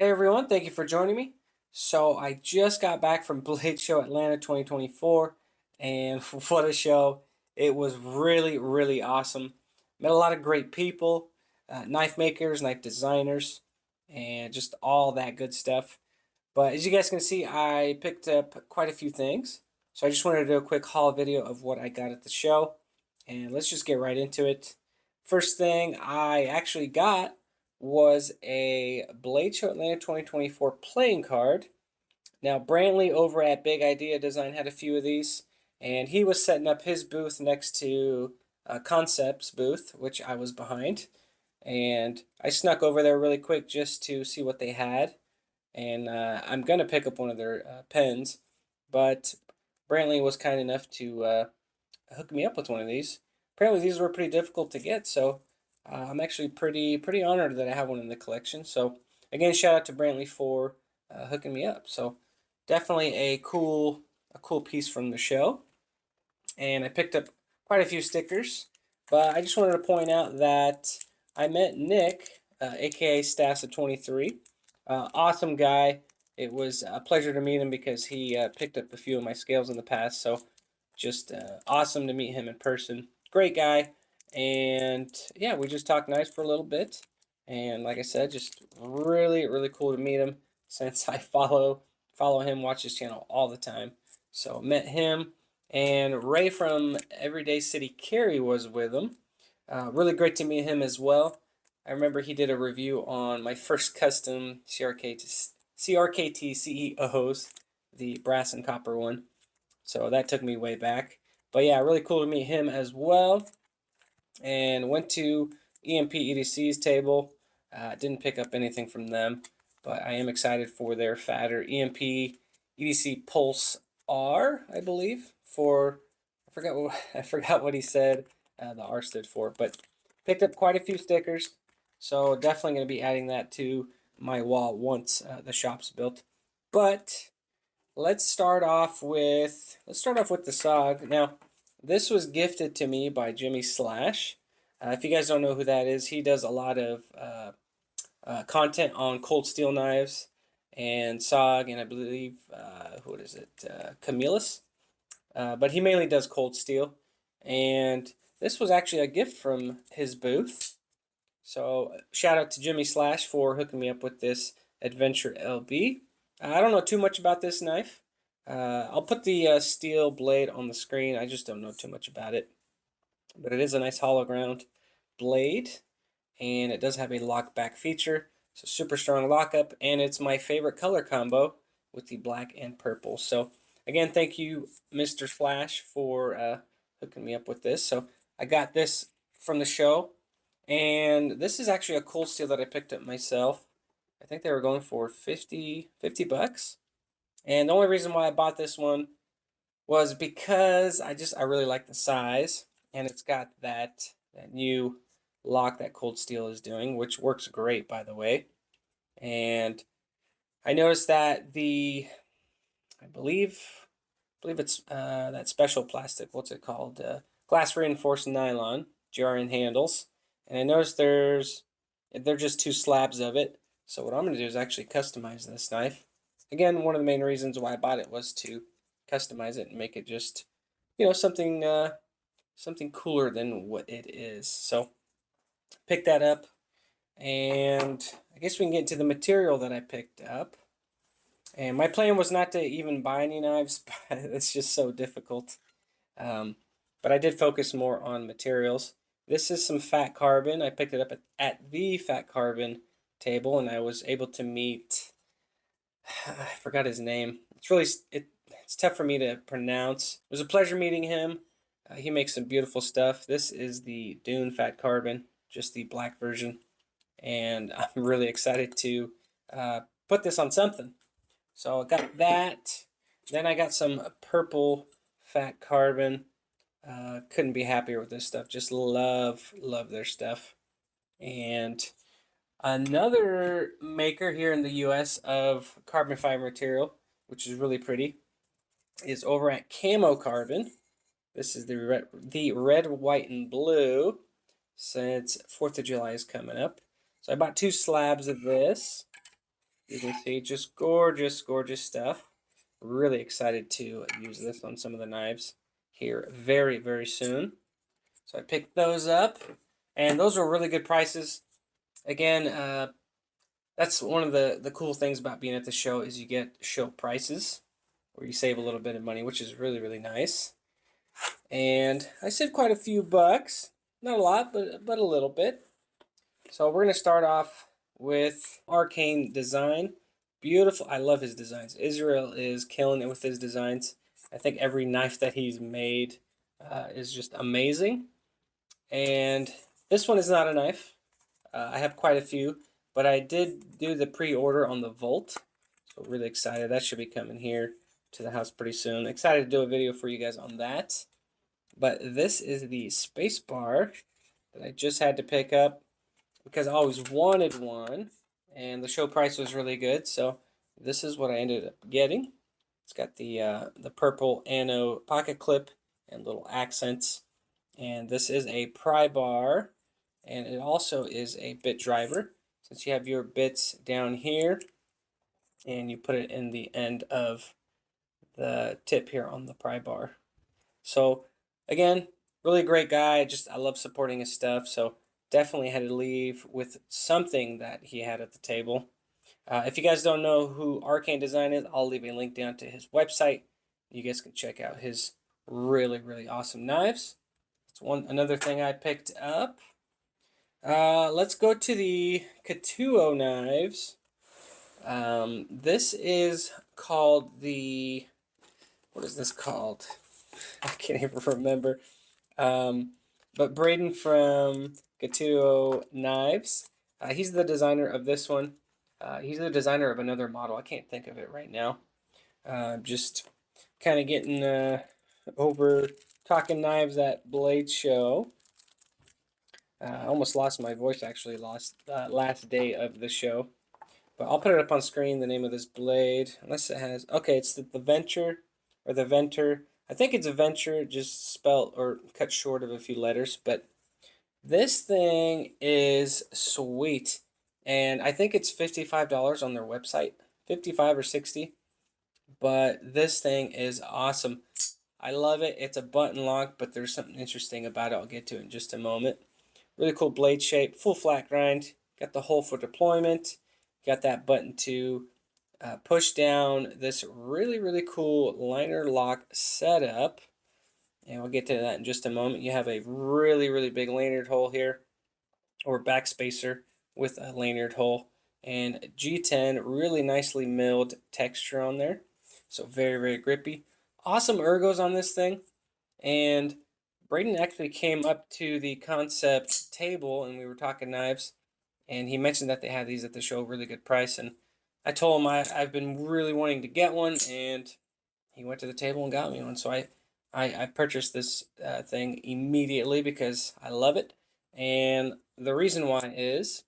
Hey everyone, thank you for joining me. So I just got back from Blade Show Atlanta 2024, and what a show. It was really awesome. Met a lot of great people, knife makers, knife designers, and just all that good stuff. But as you guys can see, I picked up quite a few things. So I just wanted to do a quick haul video of what I got at the show, and let's just get right into it. First thing I actually got was a Blade Show Atlanta 2024 playing card. Now, Brantley over at Big Idea Design had a few of these, and he was setting up his booth next to Concept's booth, which I was behind. And I snuck over there really quick just to see what they had. And I'm going to pick up one of their pens, but Brantley was kind enough to hook me up with one of these. Apparently, these were pretty difficult to get, so I'm actually pretty honored that I have one in the collection. So again, shout out to Brantley for hooking me up. So definitely a cool piece from the show. And I picked up quite a few stickers, but I just wanted to point out that I met Nick, aka Stas of 23. Awesome guy. It was a pleasure to meet him because he picked up a few of my scales in the past. So just awesome to meet him in person. Great guy. And yeah, we just talked nice for a little bit. And like I said, just really cool to meet him since I follow him, watch his channel all the time. So met him, and Ray from Everyday City Carry was with him. Really great to meet him as well. I remember he did a review on my first custom CRKT CEOs, the brass and copper one. So that took me way back. But yeah, really cool to meet him as well. And went to EMP EDC's table. Didn't pick up anything from them, but I am excited for their fatter EMP EDC Pulse R, I believe. I forgot what he said. The R stood for, but picked up quite a few stickers. So definitely going to be adding that to my wall once the shop's built. But let's start off with the SOG. Now, this was gifted to me by Jimislash. If you guys don't know who that is, he does a lot of content on Cold Steel knives and SOG, and I believe what is it, Camillus. But he mainly does Cold Steel, and this was actually a gift from his booth. So shout out to Jimislash for hooking me up with this Adventure LB. I don't know too much about this knife. I'll put the steel blade on the screen. I just don't know too much about it. But it is a nice hollow ground blade, and it does have a lock back feature. So super strong lockup, and it's my favorite color combo with the black and purple. So again, thank you, Mr. Flash, for hooking me up with this. So I got this from the show, and this is actually a Cold Steel that I picked up myself. I think they were going for 50 bucks. And the only reason why I bought this one was because I really like the size, and it's got that new lock that Cold Steel is doing, which works great, by the way. And I noticed that I believe it's that special plastic. What's it called? Glass reinforced nylon GRN handles. And I noticed they're just two slabs of it. So what I'm going to do is actually customize this knife. Again, one of the main reasons why I bought it was to customize it and make it just, something cooler than what it is. So pick that up, and I guess we can get into the material that I picked up. And my plan was not to even buy any knives, but it's just so difficult. But I did focus more on materials. This is some fat carbon. I picked it up at the fat carbon table, and I was able to meet, I forgot his name. It's tough for me to pronounce. It was a pleasure meeting him. He makes some beautiful stuff. This is the Dune Fat Carbon, just the black version. And I'm really excited to put this on something. So I got that. Then I got some purple Fat Carbon. Couldn't be happier with this stuff. Just love their stuff. And another maker here in the US of carbon fiber material, which is really pretty, is over at Camo Carbon. This is the red, white, and blue, since 4th of July is coming up. So I bought 2 slabs of this. You can see just gorgeous, gorgeous stuff. Really excited to use this on some of the knives here very, very soon. So I picked those up, and those were really good prices. Again, that's one of the cool things about being at the show is you get show prices where you save a little bit of money, which is really, really nice. And I saved quite a few bucks. Not a lot, but a little bit. So we're going to start off with Arcane Design. Beautiful. I love his designs. Israel is killing it with his designs. I think every knife that he's made is just amazing. And this one is not a knife. I have quite a few, but I did do the pre-order on the Volt. So really excited. That should be coming here to the house pretty soon. Excited to do a video for you guys on that. But this is the space bar that I just had to pick up because I always wanted one, and the show price was really good. So this is what I ended up getting. It's got the purple anno pocket clip and little accents, and this is a pry bar, and it also is a bit driver. Since you have your bits down here, and you put it in the end of the tip here on the pry bar. So again, really great guy. I love supporting his stuff. So definitely had to leave with something that he had at the table. If you guys don't know who Arcane Design is, I'll leave a link down to his website. You guys can check out his really, really awesome knives. That's another thing I picked up. Let's go to the Ketuo Knives. This is called what is this called? I can't even remember. But Braden from Ketuo Knives, he's the designer of this one. He's the designer of another model. I can't think of it right now. Just kind of getting over talking knives at Blade Show. I almost lost my voice actually last day of the show. But I'll put it up on screen, the name of this blade. Unless it has... Okay, it's the Venture, or the Venter. I think it's a Venture, just spelled or cut short of a few letters. But this thing is sweet. And I think it's $55 on their website. 55 or 60. But this thing is awesome. I love it. It's a button lock, but there's something interesting about it. I'll get to it in just a moment. Really cool blade shape, full flat grind. Got the hole for deployment. Got that button to push down this really, really cool liner lock setup. And we'll get to that in just a moment. You have a really, really big lanyard hole here, or backspacer with a lanyard hole. And G10, really nicely milled texture on there. So very, very grippy. Awesome ergos on this thing. And Braden actually came up to the concept table and we were talking knives. And he mentioned that they had these at the show, really good price. And I told him I've been really wanting to get one, and he went to the table and got me one. So I purchased this thing immediately because I love it. And the reason why is,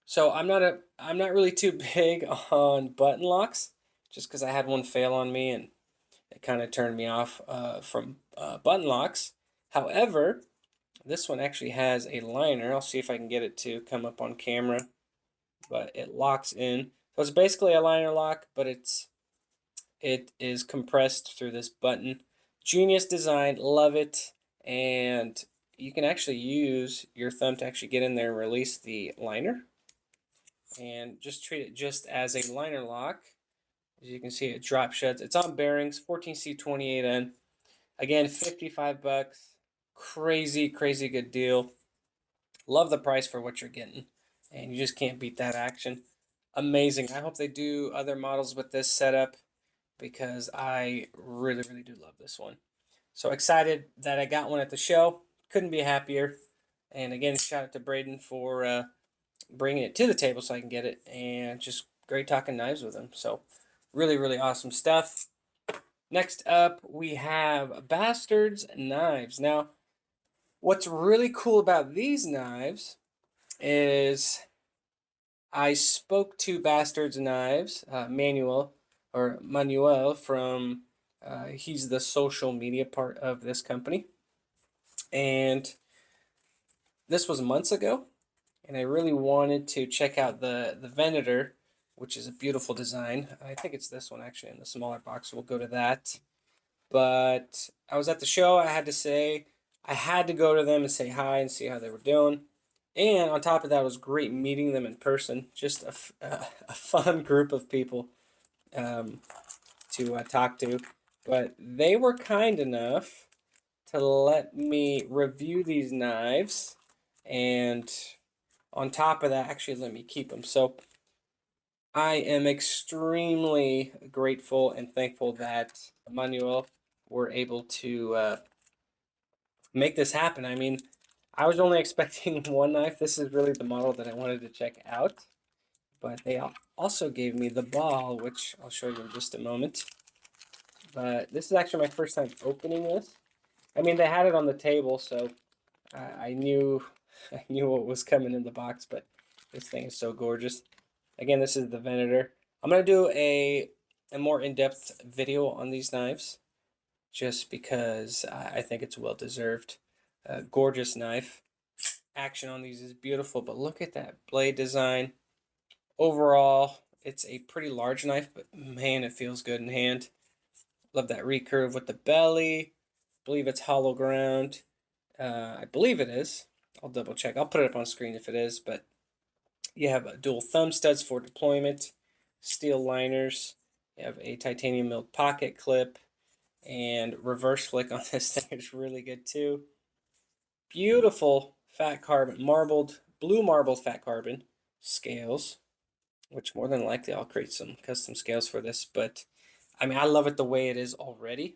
so I'm not really too big on button locks, just because I had one fail on me and it kind of turned me off from button locks. However, this one actually has a liner. I'll see if I can get it to come up on camera, but it locks in. So it's basically a liner lock, but it is compressed through this button. Genius design, love it. And you can actually use your thumb to actually get in there and release the liner. And just treat it just as a liner lock. As you can see, it drop shuts. It's on bearings, 14C28N. Again, 55 bucks. Crazy, crazy good deal. Love the price for what you're getting. And you just can't beat that action. Amazing. I hope they do other models with this setup because I really, really do love this one. So excited that I got one at the show. Couldn't be happier. And again, shout out to Braden for bringing it to the table so I can get it. And just great talking knives with him. So really, really awesome stuff. Next up, we have Bastards Knives. Now, what's really cool about these knives is I spoke to Bastards Knives, Manuel from, he's the social media part of this company. And this was months ago, and I really wanted to check out the Venator which is a beautiful design. I think it's this one actually in the smaller box. We'll go to that. But I was at the show. I had to go to them and say hi and see how they were doing. And on top of that, it was great meeting them in person. Just a fun group of people to talk to. But they were kind enough to let me review these knives. And on top of that, actually let me keep them. So I am extremely grateful and thankful that Emmanuel were able to make this happen. I mean, I was only expecting one knife. This is really the model that I wanted to check out. But they also gave me the ball, which I'll show you in just a moment. But this is actually my first time opening this. I mean, they had it on the table, so I knew what was coming in the box. But this thing is so gorgeous. Again, this is the Venator. I'm going to do a more in-depth video on these knives, just because I think it's well-deserved. Gorgeous knife. Action on these is beautiful, but look at that blade design. Overall, it's a pretty large knife, but man, it feels good in hand. Love that recurve with the belly. I believe it's hollow ground. I believe it is. I'll double check. I'll put it up on screen if it is, but you have dual thumb studs for deployment, steel liners. You have a titanium milled pocket clip, and reverse flick on this thing is really good too. Beautiful fat carbon, blue marbled fat carbon scales, which more than likely I'll create some custom scales for this. But I mean, I love it the way it is already.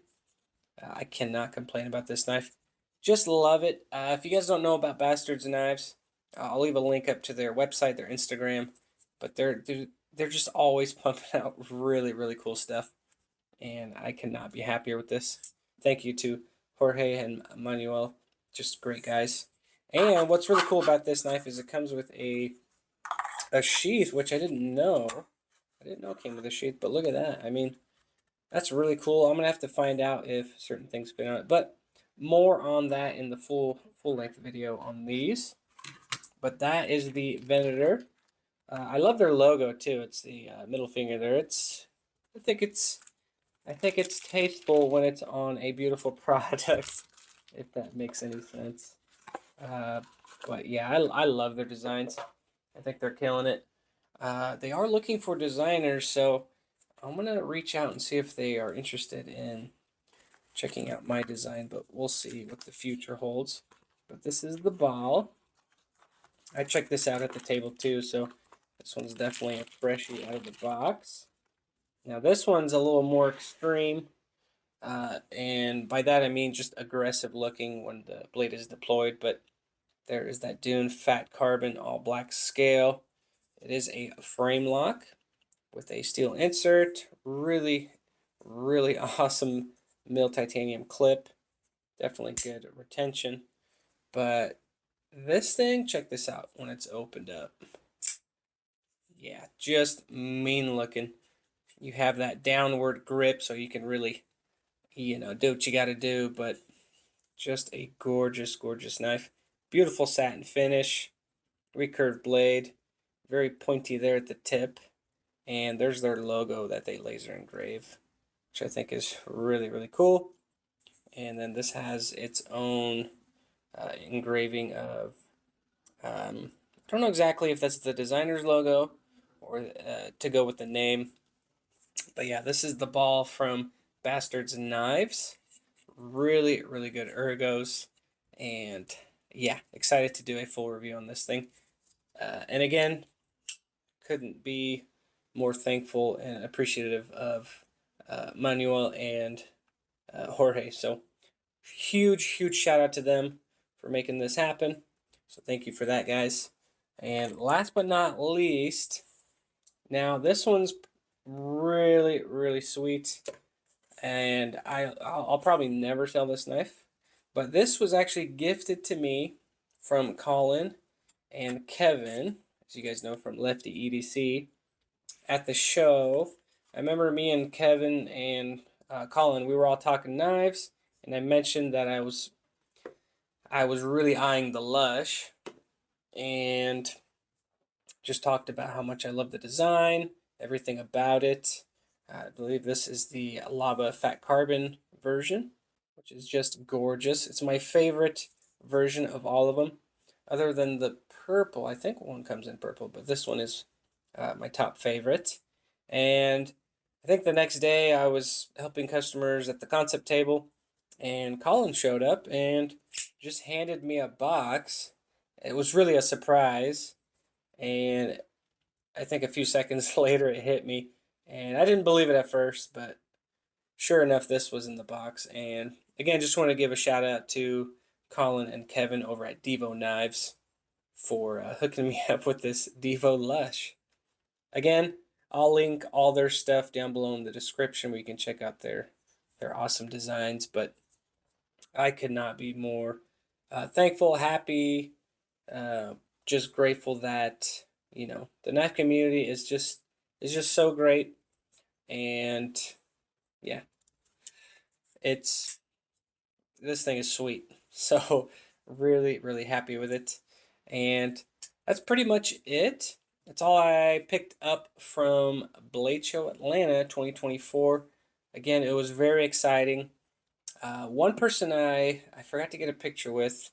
I cannot complain about this knife. Just love it. If you guys don't know about Bastards Knives, I'll leave a link up to their website, their Instagram. But they're just always pumping out really, really cool stuff. And I cannot be happier with this. Thank you to Jorge and Manuel. Just great guys. And what's really cool about this knife is it comes with a sheath, which I didn't know. I didn't know it came with a sheath, but look at that. I mean, that's really cool. I'm going to have to find out if certain things fit on it. But more on that in the full-length video on these. But that is the Venator. I love their logo too. It's the middle finger there. I think it's tasteful when it's on a beautiful product, if that makes any sense. But yeah, I love their designs. I think they're killing it. They are looking for designers, so I'm gonna reach out and see if they are interested in checking out my design, but we'll see what the future holds. But this is the ball. I checked this out at the table too, so this one's definitely a freshie out of the box. Now this one's a little more extreme, and by that I mean just aggressive looking when the blade is deployed, but there is that Dune fat carbon all black scale. It is a frame lock with a steel insert. Really, really awesome milled titanium clip. Definitely good retention. But this thing, check this out when it's opened up. Yeah, just mean looking. You have that downward grip so you can really, do what you got to do. But just a gorgeous, gorgeous knife. Beautiful satin finish. Recurved blade. Very pointy there at the tip. And there's their logo that they laser engrave, which I think is really, really cool. And then this has its own engraving of, I don't know exactly if that's the designer's logo or to go with the name. But yeah, this is the ball from Bastards Knives. Really, really good ergos. And yeah, excited to do a full review on this thing. And again, couldn't be more thankful and appreciative of Manuel and Jorge. So huge, huge shout out to them for making this happen. So thank you for that, guys. And last but not least, now this one's really, really sweet. And I'll probably never sell this knife. But this was actually gifted to me from Colin and Kevin, as you guys know, from Lefty EDC. At the show, I remember me and Kevin and Colin, we were all talking knives, and I mentioned that I was really eyeing the Lush, and just talked about how much I love the design everything about it. I believe this is the lava fat carbon version, which is just gorgeous. It's my favorite version of all of them, other than the purple. I think one comes in purple, but this one is my top favorite. And I think the next day I was helping customers at the concept table, and Colin showed up and just handed me a box. It was really a surprise, and I think a few seconds later it hit me, and I didn't believe it at first, but sure enough, this was in the box. And again, just want to give a shout out to Colin and Kevin over at Divo Knives for hooking me up with this DVO Lush. Again, I'll link all their stuff down below in the description where you can check out their awesome designs. But I could not be more thankful, happy, just grateful that the knife community is just so great. And yeah, this thing is sweet. So really, really happy with it. And that's pretty much it. That's all I picked up from Blade Show Atlanta 2024. Again, it was very exciting. One person I forgot to get a picture with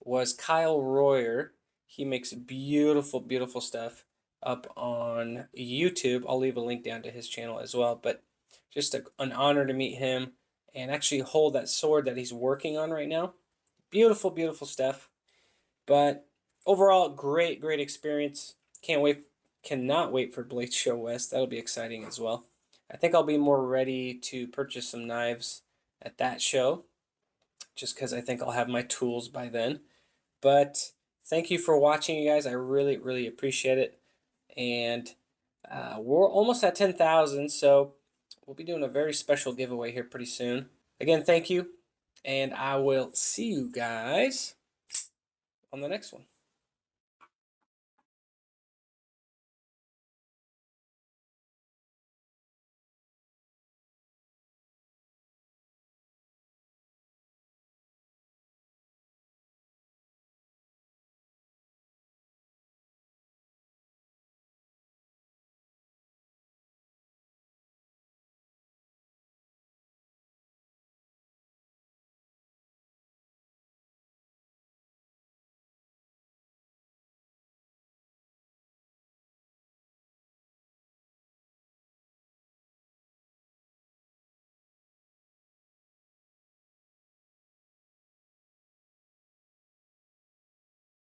was Kyle Royer. He makes beautiful, beautiful stuff up on YouTube. I'll leave a link down to his channel as well. But just an honor to meet him and actually hold that sword that he's working on right now. Beautiful, beautiful stuff. But overall, great, great experience. Cannot wait for Blade Show West. That'll be exciting as well. I think I'll be more ready to purchase some knives at that show, just because I think I'll have my tools by then. But thank you for watching, you guys. I really, really appreciate it. And we're almost at 10,000, so we'll be doing a very special giveaway here pretty soon. Again, thank you, and I will see you guys on the next one.